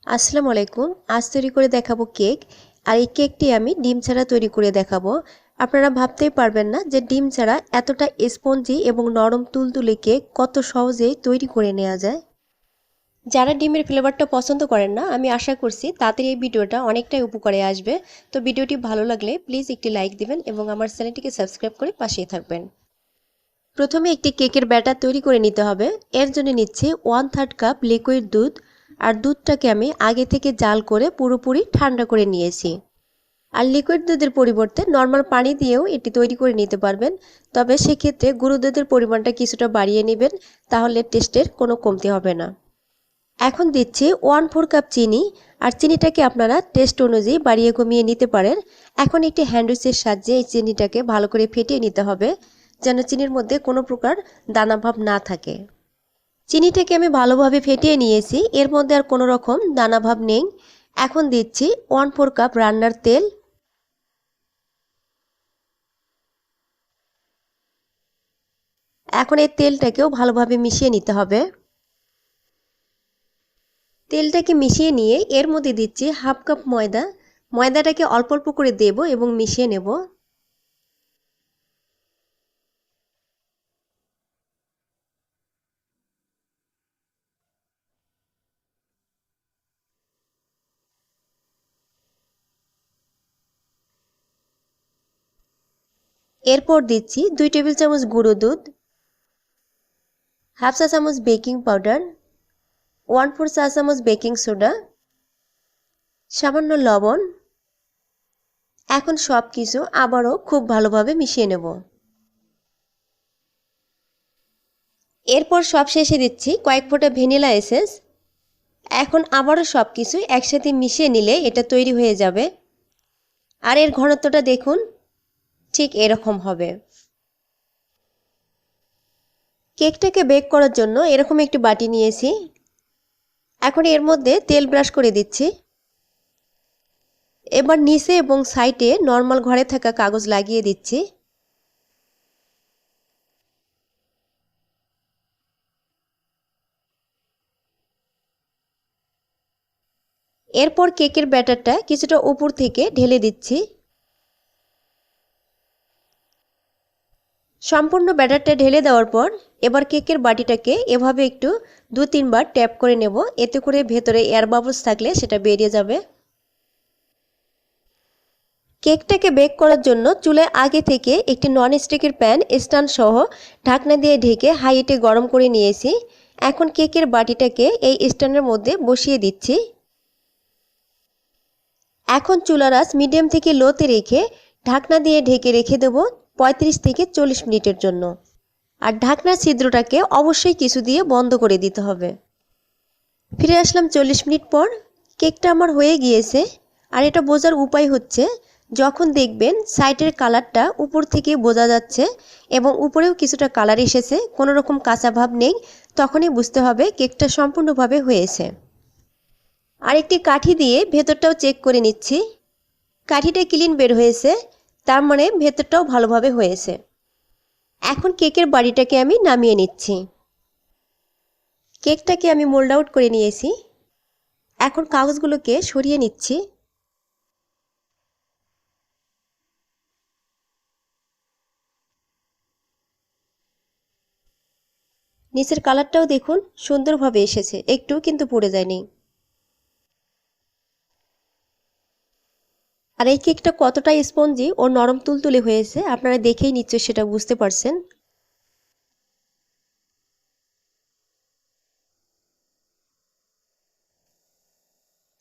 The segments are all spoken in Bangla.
আসসালামু আলাইকুম। আজ তৈরি করে দেখাবো কেক। আর এই কেকটি আমি ডিম ছাড়া তৈরি করে দেখাবো। আপনারা ভাবতেই পারবেন না যে ডিম ছাড়া এতটা স্পঞ্জি এবং নরম তুলতুলে কেক কত সহজেই তৈরি করে নেওয়া যায়। যারা ডিমের ফ্লেভারটা পছন্দ করেন না, আমি আশা করছি তাদের এই ভিডিওটা অনেকটাই উপকারে আসবে। তো ভিডিওটি ভালো লাগলে প্লিজ একটি লাইক দিবেন এবং আমার চ্যানেলটিকে সাবস্ক্রাইব করে পাশেই থাকবেন। প্রথমে একটি কেকের ব্যাটার তৈরি করে নিতে হবে। এর জন্য নিচ্ছি 1/3 কাপ লিকুইড দুধ। আর দুধটাকে আমি আগে থেকে জাল করে পুরোপুরি ঠান্ডা করে নিয়েছি। আর লিকুইড দুধের পরিবর্তে নর্মাল পানি দিয়েও এটি তৈরি করে নিতে পারবেন। তবে সেক্ষেত্রে গুঁড়ো দুধের পরিমাণটা কিছুটা বাড়িয়ে নেবেন, তাহলে টেস্টের কোনো কমতি হবে না। এখন দিচ্ছি 1/4 কাপ চিনি। আর চিনিটাকে আপনারা টেস্ট অনুযায়ী বাড়িয়ে কমিয়ে নিতে পারেন। এখন একটি হ্যান্ড উইচের সাহায্যে এই চিনিটাকে ভালো করে ফেটিয়ে নিতে হবে, যেন চিনির মধ্যে কোনো প্রকার দানাভাব না থাকে। চিনিটাকে আমি ভালোভাবে ফেটিয়ে নিয়েছি, এর মধ্যে আর কোনো রকম দানাভাব নেই। এখন দিচ্ছি 1/4 কাপ রান্নার তেল। এখন এই তেলটাকেও ভালোভাবে মিশিয়ে নিতে হবে। তেলটাকে মিশিয়ে নিয়ে এর মধ্যে দিচ্ছি 1/2 কাপ ময়দা। ময়দাটাকে অল্প অল্প করে দেব এবং মিশিয়ে নেব। এরপর দিচ্ছি 2 টেবিল চামচ গুঁড়ো দুধ, 1/2 চা চামচ বেকিং পাউডার, 1/4 চা চামচ বেকিং সোডা, সামান্য লবণ। এখন সব কিছু আবারও খুব ভালোভাবে মিশিয়ে নেব। এরপর সব শেষে দিচ্ছি কয়েক ফোঁটা ভ্যানিলা এসেন্স। এখন আবারও সব কিছু একসাথে মিশিয়ে নিলে এটা তৈরি হয়ে যাবে। আর এর ঘনত্বটা দেখুন, ঠিক এরকম হবে। কেকটাকে বেক করার জন্য এরকম একটি বাটি নিয়েছি। এখন এর মধ্যে তেল ব্রাশ করে দিচ্ছি। এবার নিচে এবং সাইডে নর্মাল ঘরে থাকা কাগজ লাগিয়ে দিচ্ছি। এরপর কেকের ব্যাটারটা কিছুটা উপর থেকে ঢেলে দিচ্ছি। সম্পূর্ণ ব্যাটারটা ঢেলে দেওয়ার পর এবার কেকের বাটিটাকে এভাবে একটু 2-3 বার ট্যাপ করে নেব, এতে করে ভেতরে এয়ার বাবলস থাকলে সেটা বেরিয়ে যাবে। কেকটাকে বেক করার জন্য চুলায় আগে থেকে একটি ননস্টিকের প্যান স্ট্যান্ড সহ ঢাকনা দিয়ে ঢেকে হাই হিটে গরম করে নিয়েছি। এখন কেকের বাটিটাকে এই স্ট্যান্ডের মধ্যে বসিয়ে দিচ্ছি। এখন চুলার আঁচ মিডিয়াম থেকে লোতে রেখে ঢাকনা দিয়ে ঢেকে রেখে দেব 35 থেকে 40 মিনিটের জন্য। আর ঢাকনার ছিদ্রটাকে অবশ্যই কিছু দিয়ে বন্ধ করে দিতে হবে। ফিরে আসলাম 40 মিনিট পর। কেকটা আমার হয়ে গিয়েছে। আর এটা বোঝার উপায় হচ্ছে, যখন দেখবেন সাইডের কালারটা উপর থেকে বোঝা যাচ্ছে এবং উপরেও কিছুটা কালার এসেছে, কোনো রকম কাঁচা ভাব নেই, তখনই বুঝতে হবে কেকটা সম্পূর্ণভাবে হয়েছে। আর একটি কাঠি দিয়ে ভেতরটাও চেক করে নিচ্ছি। কাঠিটা ক্লিন বের হয়েছে, তার মানে ভেতরটাও ভালোভাবে হয়েছে। এখন কেকের বাড়িটাকে আমি নামিয়ে নিচ্ছি। কেকটাকে আমি মোল্ড আউট করে নিয়েছি। এখন কাগজগুলোকে সরিয়ে নিচ্ছি। নিচের কালারটাও দেখুন সুন্দরভাবে এসেছে, একটু কিন্তু পুড়ে যায়নি। আর এই কেকটা কতটা স্পঞ্জি ও নরম তুলতুলে হয়েছে আপনারা দেখেই নিশ্চয়ই সেটা বুঝতে পারছেন।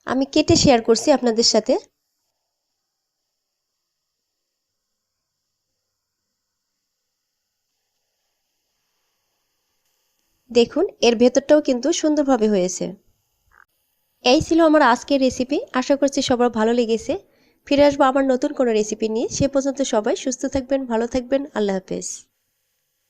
আমি কেটে শেয়ার করছি আপনাদের সাথে। দেখুন এর ভেতরটাও কিন্তু সুন্দরভাবে হয়েছে। এই ছিল আমার আজকের রেসিপি। আশা করছি সবার ভালো লেগেছে। ফিরে আসবো আবার নতুন কোনো রেসিপি নিয়ে। সে পর্যন্ত সবাই সুস্থ থাকবেন, ভালো থাকবেন। আল্লাহ হাফেজ।